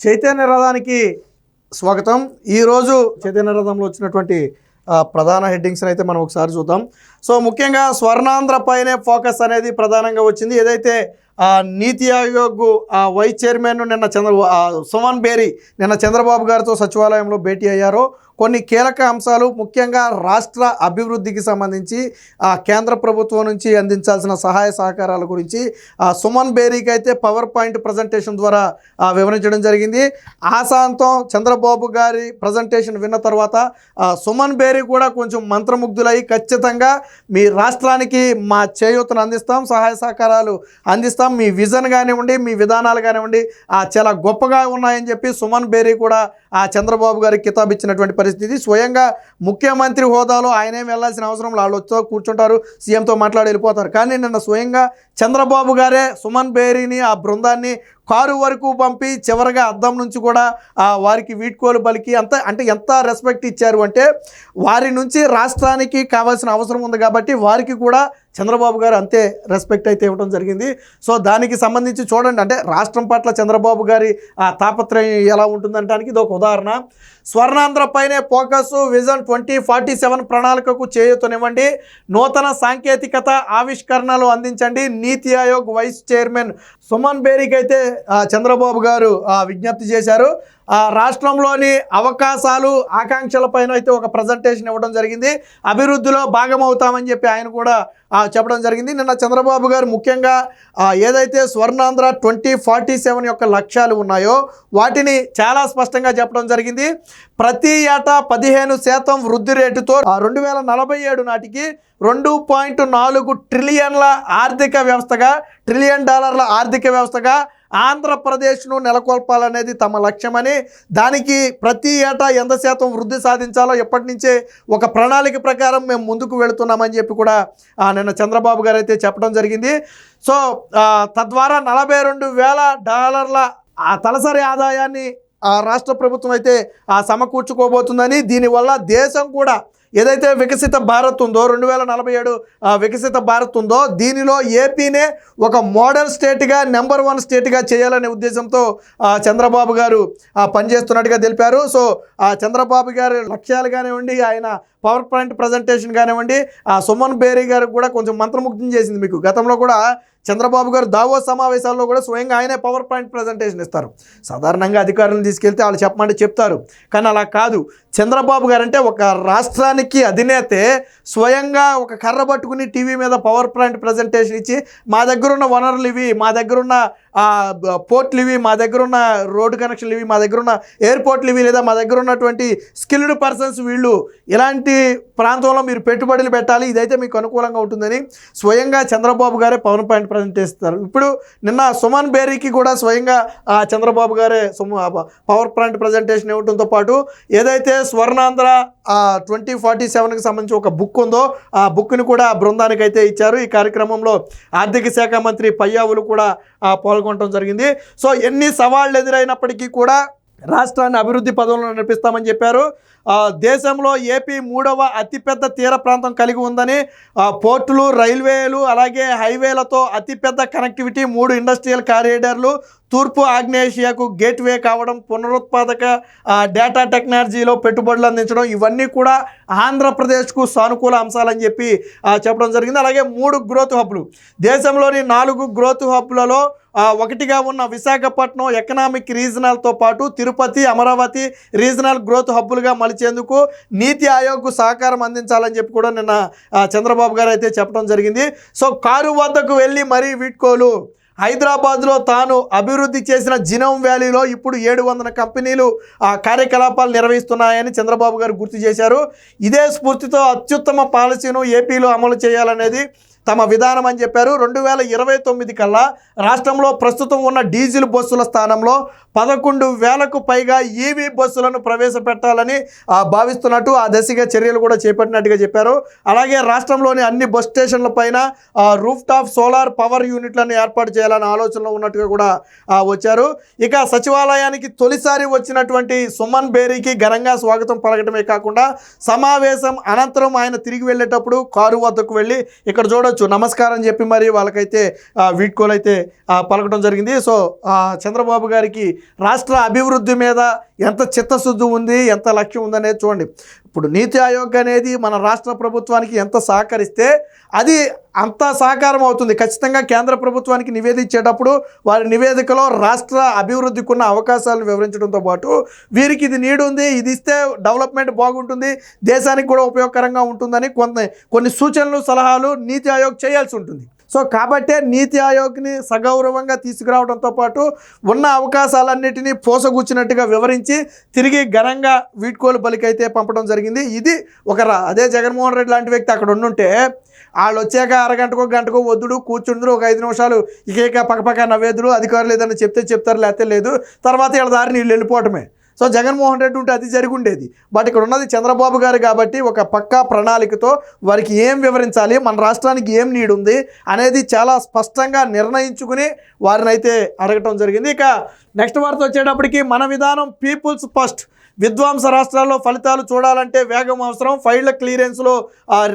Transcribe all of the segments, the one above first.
చైతన్య రథానికి స్వాగతం. ఈరోజు చైతన్య రథంలో వచ్చినటువంటి ప్రధాన హెడ్డింగ్స్ అయితే మనం ఒకసారి చూద్దాం. సో ముఖ్యంగా స్వర్ణాంధ్ర పైనే ఫోకస్ అనేది ప్రధానంగా వచ్చింది. ఏదైతే నీతి ఆయోగ్ వైస్ చైర్మన్ నిన్న సుమన్ బేరీ నిన్న చంద్రబాబు గారితో సచివాలయంలో భేటీ అయ్యారో కొన్ని కీలక అంశాలు, ముఖ్యంగా రాష్ట్ర అభివృద్ధికి సంబంధించి కేంద్ర ప్రభుత్వం నుంచి అందించాల్సిన సహాయ సహకారాల గురించి సుమన్ బేరీకి అయితే పవర్ పాయింట్ ప్రజెంటేషన్ ద్వారా వివరించడం జరిగింది. ఆశాంతం చంద్రబాబు గారి ప్రజెంటేషన్ విన్న తర్వాత సుమన్ బేరీ కూడా కొంచెం మంత్రముగ్ధులై ఖచ్చితంగా మీ రాష్ట్రానికి మా చేయూతను అందిస్తాం, సహాయ సహకారాలు అందిస్తాం, మీ విజన్ కానివ్వండి, మీ విధానాలు కానివ్వండి చాలా గొప్పగా ఉన్నాయని చెప్పి సుమన్ బేరీ కూడా చంద్రబాబు గారికి కితాబ్ ఇచ్చినటువంటి పరిస్థితి. స్వయంగా ముఖ్యమంత్రి హోదాలో ఆయనే వెళ్లాల్సిన అవసరం వాళ్ళు వచ్చో కూర్చుంటారు, సీఎంతో మాట్లాడి వెళ్ళిపోతారు. కానీ నిన్న స్వయంగా చంద్రబాబు గారే సుమన్ బేరీని ఆ బృందాన్ని కారు వరకు పంపి చివరిగా అద్దం నుంచి కూడా వారికి వీడ్కోలు పలికి ఎంత రెస్పెక్ట్ ఇచ్చారు అంటే వారి నుంచి రాష్ట్రానికి కావాల్సిన అవసరం ఉంది కాబట్టి వారికి కూడా చంద్రబాబు గారు అంతే రెస్పెక్ట్ అయితే ఇవ్వడం జరిగింది. సో దానికి సంబంధించి చూడండి, అంటే రాష్ట్రం పట్ల చంద్రబాబు గారి ఆత్మత్రయం ఎలా ఉంటుందంటానికి ఇది ఒక ఉదాహరణ. స్వర్ణాంధ్ర పైనే ఫోకస్, విజన్ 2047 ప్రణాళికకు చేయూతనివ్వండి, నూతన సాంకేతికత ఆవిష్కరణలు అందించండి. నీతి ఆయోగ్ వైస్ చైర్మన్ సుమన్ బేరీకి అయితే చంద్రబాబు గారు విజ్ఞప్తి చేశారు. రాష్ట్రంలోని అవకాశాలు, ఆకాంక్షల పైన అయితే ఒక ప్రజెంటేషన్ ఇవ్వడం జరిగింది. అభివృద్ధిలో భాగమవుతామని చెప్పి ఆయన కూడా చెప్పడం జరిగింది. నిన్న చంద్రబాబు గారు ముఖ్యంగా ఏదైతే స్వర్ణాంధ్ర 2047 యొక్క లక్ష్యాలు ఉన్నాయో వాటిని చాలా స్పష్టంగా చెప్పడం జరిగింది. ప్రతి ఏటా 15% వృద్ధి రేటుతో 2047 నాటికి $2.4 ట్రిలియన్ల ఆర్థిక వ్యవస్థగా, $1 ట్రిలియన్ ఆర్థిక వ్యవస్థగా ఆంధ్రప్రదేశ్ను నెలకొల్పాలనేది తమ లక్ష్యమని, దానికి ప్రతి ఏటా ఎంత శాతం వృద్ధి సాధించాలో ఎప్పటి నుంచే ఒక ప్రణాళిక ప్రకారం మేము ముందుకు వెళుతున్నామని చెప్పి కూడా నిన్న చంద్రబాబు గారు అయితే చెప్పడం జరిగింది. సో తద్వారా $42,000 తలసరి ఆదాయాన్ని రాష్ట్ర ప్రభుత్వం అయితే సమకూర్చుకోబోతుందని, దీనివల్ల దేశం కూడా ఏదైతే వికసిత భారత్ ఉందో 2047 వికసిత భారత్ ఉందో దీనిలో ఏపీనే ఒక మోడల్ స్టేట్గా, నెంబర్ 1 స్టేట్గా చేయాలనే ఉద్దేశంతో చంద్రబాబు గారు పనిచేస్తున్నట్టుగా తెలిపారు. సో చంద్రబాబు గారి లక్ష్యాలు కానివ్వండి, ఆయన పవర్ పాయింట్ ప్రజెంటేషన్ కానివ్వండి, సుమన్ బేరీ గారికి కూడా కొంచెం మంత్రముగ్ధం చేసింది. మీకు గతంలో కూడా చంద్రబాబు గారు దావోస్ సమావేశాల్లో కూడా స్వయంగా ఆయనే పవర్ పాయింట్ ప్రజెంటేషన్ ఇస్తారు. సాధారణంగా అధికారులను తీసుకెళ్తే వాళ్ళు చెప్పమంటే చెప్తారు, కానీ అలా కాదు. చంద్రబాబు గారు అంటే ఒక రాష్ట్రానికి అధినేతే స్వయంగా ఒక కర్ర పట్టుకుని టీవీ మీద పవర్ పాయింట్ ప్రజెంటేషన్ ఇచ్చి మా దగ్గర ఉన్న వనరులు ఇవి, మా దగ్గర ఉన్న పోర్ట్లు ఇవి, మా దగ్గర ఉన్న రోడ్డు కనెక్షన్లు ఇవి, మా దగ్గర ఉన్న ఎయిర్పోర్ట్లు ఇవి, లేదా మా దగ్గర ఉన్నటువంటి స్కిల్డ్ పర్సన్స్ వీళ్ళు, ఇలాంటి ప్రాంతంలో మీరు పెట్టుబడులు పెట్టాలి, ఇదైతే మీకు అనుకూలంగా ఉంటుందని స్వయంగా చంద్రబాబు గారే పవర్ పాయింట్ ప్రజెంట్ చేస్తారు. ఇప్పుడు నిన్న సుమన్ బేరీకి కూడా స్వయంగా చంద్రబాబు గారే పవర్ పాయింట్ ప్రజెంటేషన్ ఇవ్వడంతో పాటు ఏదైతే స్వర్ణాంధ్ర 2047కి సంబంధించి ఒక బుక్ ఉందో ఆ బుక్ని కూడా బృందానికి అయితే ఇచ్చారు. ఈ కార్యక్రమంలో ఆర్థిక శాఖ మంత్రి పయ్యావులు కూడా పాల్గొనడం జరిగింది. సో ఎన్ని సవాళ్ళు ఎదురైనప్పటికీ కూడా రాష్ట్రాన్ని అభివృద్ధి పదంలో నడిపిస్తామని చెప్పారు. దేశంలో ఏపీ 3వ అతిపెద్ద తీర ప్రాంతం కలిగి ఉందని, పోర్టులు, రైల్వేలు, అలాగే హైవేలతో అతిపెద్ద కనెక్టివిటీ, 3 ఇండస్ట్రియల్ కారిడార్లు, తూర్పు ఆగ్నేషియాకు గేట్వే కావడం, పునరుత్పాదక డేటా టెక్నాలజీలో పెట్టుబడులు అందించడం, ఇవన్నీ కూడా ఆంధ్రప్రదేశ్కు సానుకూల అంశాలని చెప్పి చెప్పడం జరిగింది. అలాగే 3 గ్రోత్ హబ్లు, దేశంలోని 4 గ్రోత్ హబ్లలో ఒకటిగా ఉన్న విశాఖపట్నం ఎకనామిక్ రీజనల్తో పాటు తిరుపతి, అమరావతి రీజనల్ గ్రోత్ హబ్బులుగా మలిచేందుకు నీతి ఆయోగ్కు సహకారం అందించాలని చెప్పి కూడా నిన్న చంద్రబాబు గారు అయితే చెప్పడం జరిగింది. సో కారు వద్దకు వెళ్ళి మరీ వీడ్కోలు. హైదరాబాద్లో తాను అభివృద్ధి చేసిన జినోమ్ వ్యాలీలో ఇప్పుడు 700 కంపెనీలు కార్యకలాపాలు నిర్వహిస్తున్నాయని చంద్రబాబు గారు గుర్తు చేశారు. ఇదే స్ఫూర్తితో అత్యుత్తమ పాలసీను ఏపీలో అమలు చేయాలనేది తమ విధానం అని చెప్పారు. 2029 కల్లా రాష్ట్రంలో ప్రస్తుతం ఉన్న డీజిల్ బస్సుల స్థానంలో 11,000కు పైగా ఈవీ బస్సులను ప్రవేశపెట్టాలని భావిస్తున్నట్టు, ఆ దశగా చర్యలు కూడా చేపట్టినట్టుగా చెప్పారు. అలాగే రాష్ట్రంలోని అన్ని బస్ స్టేషన్ల పైన రూఫ్ టాప్ సోలార్ పవర్ యూనిట్లను ఏర్పాటు చేయాలనే ఆలోచనలో ఉన్నట్టుగా కూడా వచ్చారు. ఇక సచివాలయానికి తొలిసారి వచ్చినటువంటి సుమన్ బేరీకి ఘనంగా స్వాగతం పలకటమే కాకుండా సమావేశం అనంతరం ఆయన తిరిగి వెళ్ళేటప్పుడు కారు వద్దకు వెళ్ళి ఇక్కడ చూడొచ్చు చూడొచ్చు నమస్కారం చెప్పి మరి వాళ్ళకైతే వీడ్కోలు అయితే పలకడం జరిగింది. సో చంద్రబాబు గారికి రాష్ట్ర అభివృద్ధి మీద ఎంత చిత్తశుద్ధి ఉంది, ఎంత లక్ష్యం ఉందనేది చూడండి. ఇప్పుడు నీతి ఆయోగ్ అనేది మన రాష్ట్ర ప్రభుత్వానికి ఎంత సహకరిస్తే అది అంత సహకారం అవుతుంది. ఖచ్చితంగా కేంద్ర ప్రభుత్వానికి నివేదించేటప్పుడు వారి నివేదికలో రాష్ట్ర అభివృద్ధికి ఉన్న అవకాశాలను వివరించడంతో పాటు వీరికి ఇది నీడ్ ఉంది, ఇది ఇస్తే డెవలప్మెంట్ బాగుంటుంది, దేశానికి కూడా ఉపయోగకరంగా ఉంటుందని కొన్ని సూచనలు సలహాలు నీతి ఆయోగ్ చేయాల్సి ఉంటుంది. సో కాబట్టే నీతి ఆయోగ్ని సగౌరవంగా తీసుకురావడంతో పాటు ఉన్న అవకాశాలన్నిటినీ పోసగుచ్చినట్టుగా వివరించి తిరిగి ఘనంగా వీడ్కోలు పలికైతే పంపడం జరిగింది. ఇది అదే జగన్మోహన్ రెడ్డి లాంటి వ్యక్తి అక్కడ ఉండుంటే వాళ్ళు వచ్చాక అరగంటకో గంటకో వద్దుడు కూర్చుండ్రు, ఒక 5 నిమిషాలు ఇక పక్కపక్క నవ్వేదుడు, అధికారులు ఏదైనా చెప్తారు, లేకపోతే లేదు, తర్వాత వీళ్ళ దారిని వీళ్ళు వెళ్ళిపోవటమే. సో జగన్మోహన్ రెడ్డి ఉంటే అది జరిగి ఉండేది. బట్ ఇక్కడ ఉన్నది చంద్రబాబు గారు కాబట్టి ఒక పక్కా ప్రణాళికతో వారికి ఏం వివరించాలి, మన రాష్ట్రానికి ఏం నీడ్ ఉంది అనేది చాలా స్పష్టంగా నిర్ణయించుకుని వారిని అయితే అడగటం జరిగింది. ఇక నెక్స్ట్ వార్త వచ్చేటప్పటికి మన విధానం పీపుల్స్ ఫస్ట్. విధ్వంస రాష్ట్రాల్లో ఫలితాలు చూడాలంటే వేగం అవసరం, ఫైళ్ల క్లియరెన్స్లో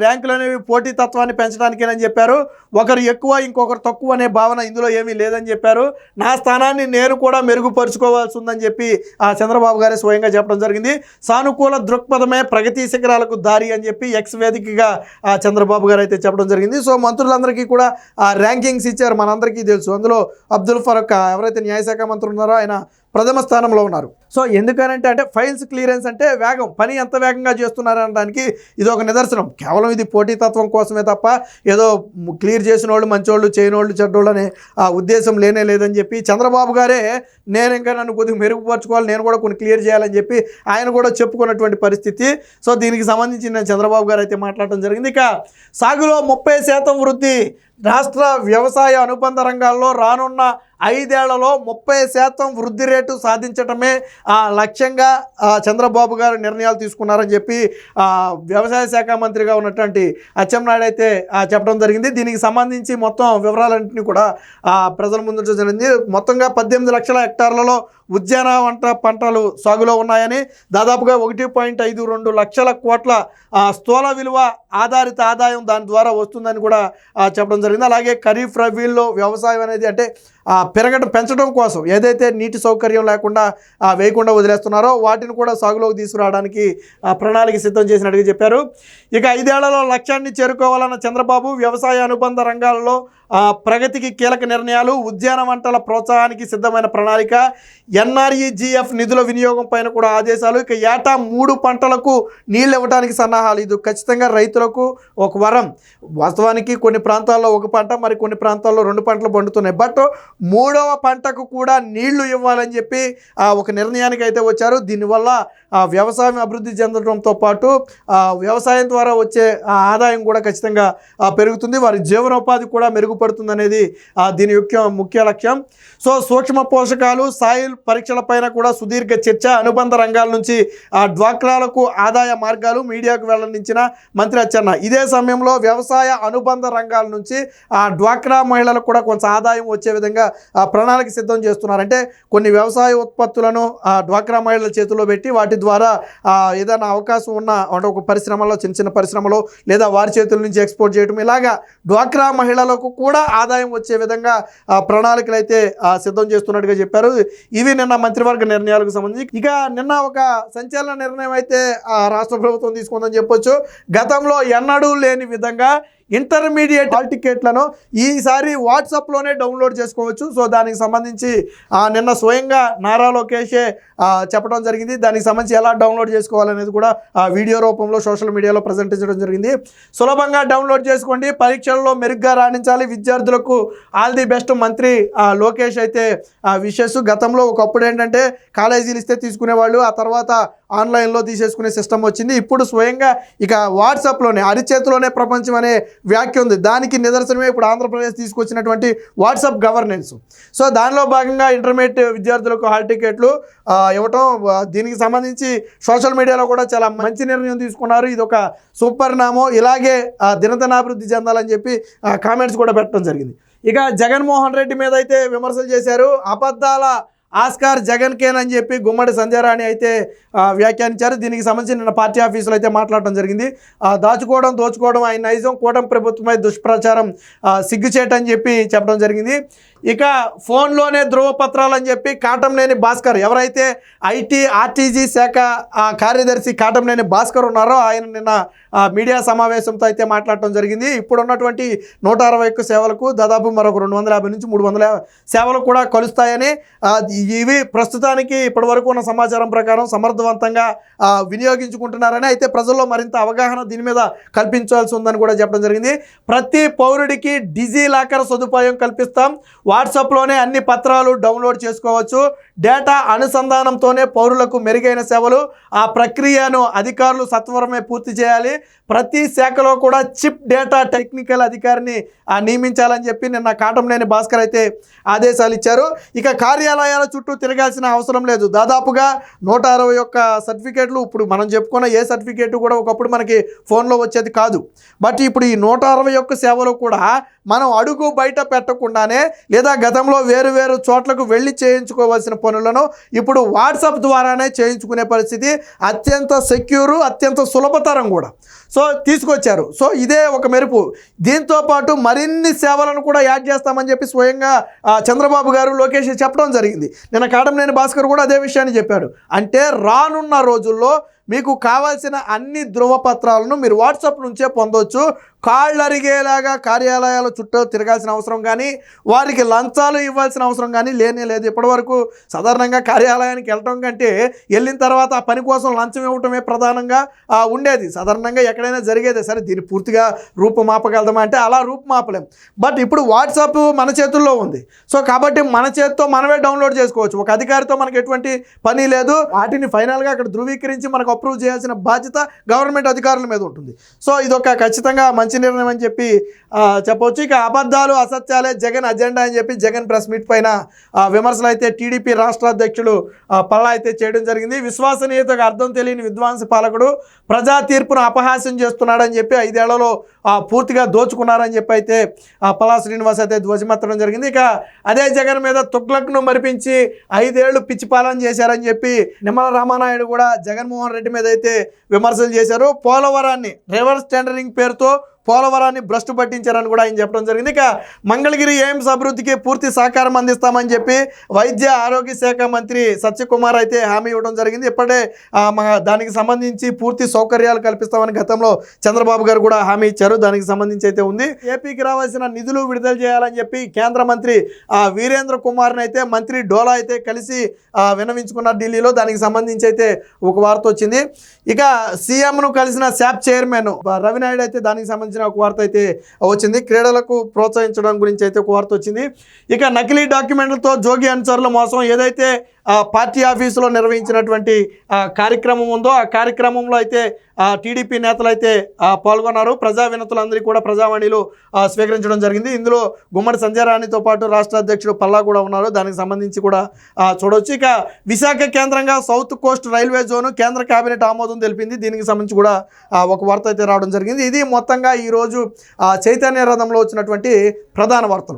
ర్యాంకులు అనేవి పోటీతత్వాన్ని పెంచడానికేనని చెప్పారు. ఒకరు ఎక్కువ ఇంకొకరు తక్కువ అనే భావన ఇందులో ఏమీ లేదని చెప్పారు. నా స్థానాన్ని నేను కూడా మెరుగుపరుచుకోవాల్సి ఉందని చెప్పి చంద్రబాబు గారే స్వయంగా చెప్పడం జరిగింది. సానుకూల దృక్పథమే ప్రగతి శిఖరాలకు దారి అని చెప్పి ఎక్స్ వేదికగా చంద్రబాబు గారు అయితే చెప్పడం జరిగింది. సో మంత్రులందరికీ కూడా ర్యాంకింగ్స్ ఇచ్చారు, మనందరికీ తెలుసు. అందులో అబ్దుల్ ఫరూక్ ఎవరైతే న్యాయశాఖ మంత్రి ఉన్నారో ఆయన ప్రథమ స్థానంలో ఉన్నారు. సో ఎందుకనంటే ఫైల్స్ క్లియరెన్స్ అంటే వేగం, పని ఎంత వేగంగా చేస్తున్నారనడానికి ఇది ఒక నిదర్శనం. కేవలం ఇది పోటీతత్వం కోసమే తప్ప ఏదో క్లియర్ చేసిన వాళ్ళు మంచోళ్ళు, చేయనోళ్ళు చెడ్డోళ్ళు అనే ఉద్దేశం లేదని చెప్పి చంద్రబాబు గారే నేను ఇంకా నన్ను కొద్దిగా మెరుగుపరచుకోవాలి, నేను కూడా కొన్ని క్లియర్ చేయాలని చెప్పి ఆయన కూడా చెప్పుకున్నటువంటి పరిస్థితి. సో దీనికి సంబంధించి నేను చంద్రబాబు గారు అయితే మాట్లాడటం జరిగింది. ఇక సాగులో 30% వృద్ధి, రాష్ట్ర వ్యవసాయ అనుబంధ రంగాల్లో రానున్న 5 ఏళ్లలో 30% వృద్ధి రేటు సాధించటమే లక్ష్యంగా చంద్రబాబు గారు నిర్ణయాలు తీసుకున్నారని చెప్పి వ్యవసాయ శాఖ మంత్రిగా ఉన్నటువంటి అచ్చెన్నాయుడు అయితే చెప్పడం జరిగింది. దీనికి సంబంధించి మొత్తం వివరాలన్నింటినీ కూడా ప్రజల ముందు జరిగింది. మొత్తంగా 18 లక్షల హెక్టార్లలో ఉద్యాన పంటలు సాగులో ఉన్నాయని, దాదాపుగా 1.52 లక్షల కోట్ల స్థూల విలువ ఆధారిత ఆదాయం దాని ద్వారా వస్తుందని కూడా చెప్పడం జరిగింది. అలాగే ఖరీఫ్ రబీల్లో వ్యవసాయం అనేది అంటే పెంచడం కోసం ఏదైతే నీటి సౌకర్యం లేకుండా వేయకుండా వదిలేస్తున్నారో వాటిని కూడా సాగులోకి తీసుకురావడానికి ప్రణాళిక సిద్ధం చేసినట్టుగా చెప్పారు. ఇక 5 ఏళ్లలో లక్ష్యాన్ని చేరుకోవాలన్న చంద్రబాబు వ్యవసాయ అనుబంధ రంగాల్లో ప్రగతికి కీలక నిర్ణయాలు, ఉద్యాన పంటల ప్రోత్సాహానికి సిద్ధమైన ప్రణాళిక, NREGF నిధుల వినియోగం పైన కూడా ఆదేశాలు. ఇక ఏటా 3 పంటలకు నీళ్ళు ఇవ్వడానికి సన్నాహాలు. ఇది ఖచ్చితంగా రైతులకు ఒక వరం. వాస్తవానికి కొన్ని ప్రాంతాల్లో 1 పంట, మరి కొన్ని ప్రాంతాల్లో 2 పంటలు పండుతున్నాయి. బట్ 3వ పంటకు కూడా నీళ్లు ఇవ్వాలని చెప్పి ఒక నిర్ణయానికి అయితే వచ్చారు. దీనివల్ల వ్యవసాయం అభివృద్ధి చెందడంతో పాటు వ్యవసాయం ద్వారా వచ్చే ఆదాయం కూడా ఖచ్చితంగా పెరుగుతుంది, వారి జీవనోపాధి కూడా మెరుగుపడుతుంది అనేది దీని ముఖ్య లక్ష్యం. సో సూక్ష్మ పోషకాలు, సాయిల్ పరీక్షలపైన కూడా సుదీర్ఘ చర్చ, అనుబంధ రంగాల నుంచి డ్వాక్రాలకు ఆదాయ మార్గాలు మీడియాకు వెల్లడించిన మంత్రి అచ్చెన్న. ఇదే సమయంలో వ్యవసాయ అనుబంధ రంగాల నుంచి డ్వాక్రా మహిళలకు కూడా కొంచెం ఆదాయం వచ్చే విధంగా ప్రణాళిక సిద్ధం చేస్తున్నారు. అంటే కొన్ని వ్యవసాయ ఉత్పత్తులను డ్వాక్రా మహిళల చేతుల్లో పెట్టి వాటి ద్వారా ఏదైనా అవకాశం ఉన్న అంటే ఒక పరిశ్రమలో చిన్న పరిశ్రమలో లేదా వారి చేతుల నుంచి ఎక్స్పోర్ట్ చేయడం, ఇలాగా డ్వాక్రా మహిళలకు కూడా ఆదాయం వచ్చే విధంగా ప్రణాళికలు అయితే సిద్ధం చేస్తున్నట్టుగా చెప్పారు. ఇవి నిన్న మంత్రివర్గ నిర్ణయాలకు సంబంధించి. ఇక నిన్న ఒక సంచలన నిర్ణయం అయితే రాష్ట్ర ప్రభుత్వం తీసుకుందని చెప్పొచ్చు. గతంలో ఎన్నడూ లేని విధంగా ఇంటర్మీడియట్ హాల్ టికెట్లను ఈసారి వాట్సాప్లోనే డౌన్లోడ్ చేసుకోవచ్చు. సో దానికి సంబంధించి నిన్న స్వయంగా నారా లోకేషే చెప్పడం జరిగింది. దానికి సంబంధించి ఎలా డౌన్లోడ్ చేసుకోవాలనేది కూడా వీడియో రూపంలో సోషల్ మీడియాలో ప్రజెంటేషన్ జరిగింది. సులభంగా డౌన్లోడ్ చేసుకోండి, పరీక్షల్లో మెరుగ్గా రాణించాలి, విద్యార్థులకు ఆల్ ది బెస్ట్ మంత్రి లోకేష్ అయితే విషెస్. గతంలో ఒకప్పుడు ఏంటంటే కాలేజీలు ఇస్తే తీసుకునేవాళ్ళు, ఆ తర్వాత ఆన్లైన్లో తీసేసుకునే సిస్టమ్ వచ్చింది. ఇప్పుడు స్వయంగా ఇక వాట్సాప్లోనే అరిచేతిలోనే ప్రపంచం అనే వ్యాఖ్య ఉంది. దానికి నిదర్శనమే ఇప్పుడు ఆంధ్రప్రదేశ్ తీసుకొచ్చినటువంటి వాట్సాప్ గవర్నెన్స్. సో దానిలో భాగంగా ఇంటర్మీడియట్ విద్యార్థులకు హాల్ టికెట్లు ఇవ్వటం, దీనికి సంబంధించి సోషల్ మీడియాలో కూడా చాలా మంచి నిర్ణయం తీసుకున్నారు. ఇది ఒక సుపరిణామం, ఇలాగే దినదినాభివృద్ధి చెందాలని చెప్పి కామెంట్స్ కూడా పెట్టడం జరిగింది. ఇక జగన్మోహన్ రెడ్డి మీద అయితే విమర్శలు చేశారు. అబద్ధాల ఆస్కార్ జగన్ కేన్ అని చెప్పి గుమ్మడి సంజయ్ రాణి అయితే వ్యాఖ్యానించారు. దీనికి సంబంధించి నిన్న పార్టీ ఆఫీసులో అయితే మాట్లాడటం జరిగింది. దాచుకోవడం దోచుకోవడం ఆయన నైజం, కూటమి ప్రభుత్వమై దుష్ప్రచారం సిగ్గుచేటని చెప్పి చెప్పడం జరిగింది. ఇక ఫోన్లోనే ధృవపత్రాలు అని చెప్పి కాటంనేని భాస్కర్, ఎవరైతే ఐటీ ఆర్టీజీ శాఖ కార్యదర్శి కాటంనేని భాస్కర్ ఉన్నారో ఆయన నిన్న మీడియా సమావేశంతో అయితే మాట్లాడటం జరిగింది. ఇప్పుడు ఉన్నటువంటి 161 సేవలకు దాదాపు మరొక 250 నుంచి 300 సేవలు కూడా కలుస్తాయని, ఇవి ప్రస్తుతానికి ఇప్పటివరకు ఉన్న సమాచారం ప్రకారం సమర్థవంతంగా వినియోగించుకుంటున్నారని, అయితే ప్రజల్లో మరింత అవగాహన దీని మీద కల్పించాల్సి ఉందని కూడా చెప్పడం జరిగింది. ప్రతి పౌరుడికి డిజీ లాకర్ సదుపాయం కల్పిస్తాం, వాట్సాప్లోనే అన్ని పత్రాలు డౌన్లోడ్ చేసుకోవచ్చు, డేటా అనుసంధానంతోనే పౌరులకు మెరుగైన సేవలు, ఆ ప్రక్రియను అధికారులు సత్వరమే పూర్తి చేయాలి, ప్రతి శాఖలో కూడా చిప్ డేటా టెక్నికల్ అధికారిని నియమించాలని చెప్పి నిన్న కాటంనేని భాస్కర్ అయితే ఆదేశాలు ఇచ్చారు. ఇక కార్యాలయాల చుట్టూ తిరగాల్సిన అవసరం లేదు, దాదాపుగా 161 సర్టిఫికేట్లు, ఇప్పుడు మనం చెప్పుకున్న ఏ సర్టిఫికేట్ కూడా ఒకప్పుడు మనకి ఫోన్లో వచ్చేది కాదు. బట్ ఇప్పుడు ఈ 161 సేవలు కూడా మనం అడుగు బయట పెట్టకుండానే, లేదా గతంలో వేరు వేరు చోట్లకు వెళ్ళి చేయించుకోవాల్సిన పనులను ఇప్పుడు వాట్సాప్ ద్వారానే చేయించుకునే పరిస్థితి, అత్యంత సెక్యూరు, అత్యంత సులభతరం కూడా సో తీసుకొచ్చారు. సో ఇదే ఒక మెరుపు. దీంతో పాటు మరిన్ని సేవలను కూడా యాడ్ చేస్తామని చెప్పి స్వయంగా చంద్రబాబు గారు, లోకేష్ చెప్పడం జరిగింది. నిన్న కాటంనేని భాస్కర్ కూడా అదే విషయాన్ని చెప్పాడు. అంటే రానున్న రోజుల్లో మీకు కావాల్సిన అన్ని ధృవపత్రాలను మీరు వాట్సాప్ నుంచే పొందవచ్చు. కాళ్ళు అరిగేలాగా కార్యాలయాల చుట్టూ తిరగాల్సిన అవసరం కానీ, వారికి లంచాలు ఇవ్వాల్సిన అవసరం కానీ లేనే లేదు. ఇప్పటివరకు సాధారణంగా కార్యాలయానికి వెళ్ళటం కంటే వెళ్ళిన తర్వాత ఆ పని కోసం లంచం ఇవ్వటమే ప్రధానంగా ఉండేది, సాధారణంగా ఎక్కడైనా జరిగేదే. సరే దీన్ని పూర్తిగా రూపుమాపగలదామా అంటే అలా రూపుమాపలేం. బట్ ఇప్పుడు వాట్సాప్ మన చేతుల్లో ఉంది. సో కాబట్టి మన చేతితో మనమే డౌన్లోడ్ చేసుకోవచ్చు. ఒక అధికారితో మనకు ఎటువంటి పని లేదు. వాటిని ఫైనల్గా అక్కడ ధృవీకరించి మనకు అప్రూవ్ చేయాల్సిన బాధ్యత గవర్నమెంట్ అధికారుల మీద ఉంటుంది. సో ఇదొక ఖచ్చితంగా మంచి నిర్ణయం అని చెప్పి చెప్పవచ్చు. ఇక అబద్ధాలు అసత్యాలే జగన్ అజెండా అని చెప్పి జగన్ ప్రెస్ మీట్ పైన విమర్శలు అయితే టీడీపీ రాష్ట్ర అధ్యక్షుడు పల్లా అయితే చేయడం జరిగింది. విశ్వసనీయతకు అర్థం తెలియని విధ్వంస పాలకుడు ప్రజా తీర్పును అపహాస్యం చేస్తున్నాడని చెప్పి 5 ఏళ్లలో పూర్తిగా దోచుకున్నారని చెప్పి అయితే పల్లా శ్రీనివాస్ అయితే ధ్వజమెత్తడం జరిగింది. ఇక అదే జగన్ మీద తుగ్లక్ను మరిపించి 5 ఏళ్లు పిచ్చి పాలన చేశారని చెప్పి నిమ్మల రామానాయుడు కూడా జగన్మోహన్ రెడ్డి మీద అయితే విమర్శలు చేశారు. పోలవరాన్ని రివర్స్ టెండరింగ్ పేరుతో పోలవరాన్ని భ్రష్టు పట్టించారని కూడా ఆయన చెప్పడం జరిగింది. ఇక మంగళగిరి ఎయిమ్స్ అభివృద్ధికి పూర్తి సహకారం అందిస్తామని చెప్పి వైద్య ఆరోగ్య శాఖ మంత్రి సత్యకుమార్ అయితే హామీ ఇవ్వడం జరిగింది. ఇప్పుడే దానికి సంబంధించి పూర్తి సౌకర్యాలు కల్పిస్తామని గతంలో చంద్రబాబు గారు కూడా హామీ ఇచ్చారు. దానికి సంబంధించి అయితే ఉంది. ఏపీకి రావాల్సిన నిధులు విడుదల చేయాలని చెప్పి కేంద్ర మంత్రి వీరేంద్ర కుమార్ని అయితే మంత్రి డోలా అయితే కలిసి విన్నవించుకున్నారు ఢిల్లీలో. దానికి సంబంధించి అయితే ఒక వార్త వచ్చింది. ఇక సీఎంను కలిసిన శాప్ చైర్మన్ రవినాయుడు అయితే దానికి సంబంధించి ఒక వార్త అయితే వచ్చింది. క్రీడలకు ప్రోత్సహించడం గురించి అయితే ఒక వార్త వచ్చింది. ఇక నకిలీ డాక్యుమెంట్లతో జోగి అనుచరుల మోసం, ఏదైతే పార్టీ ఆఫీసులో నిర్వహించినటువంటి కార్యక్రమం ఉందో ఆ కార్యక్రమంలో అయితే టీడీపీ నేతలు అయితే పాల్గొన్నారు. ప్రజా వినతులందరికీ కూడా ప్రజావాణిలో స్వీకరించడం జరిగింది. ఇందులో గుమ్మడి సంజయ్ రాణితో పాటు రాష్ట్ర అధ్యక్షుడు పల్లా కూడా ఉన్నారు. దానికి సంబంధించి కూడా చూడవచ్చు. ఇక విశాఖ కేంద్రంగా సౌత్ కోస్ట్ రైల్వే జోను కేంద్ర కేబినెట్ ఆమోదం తెలిపింది. దీనికి సంబంధించి కూడా ఒక వార్త అయితే రావడం జరిగింది. ఇది మొత్తంగా ఈరోజు చైతన్య రథంలో వచ్చినటువంటి ప్రధాన వార్తలు.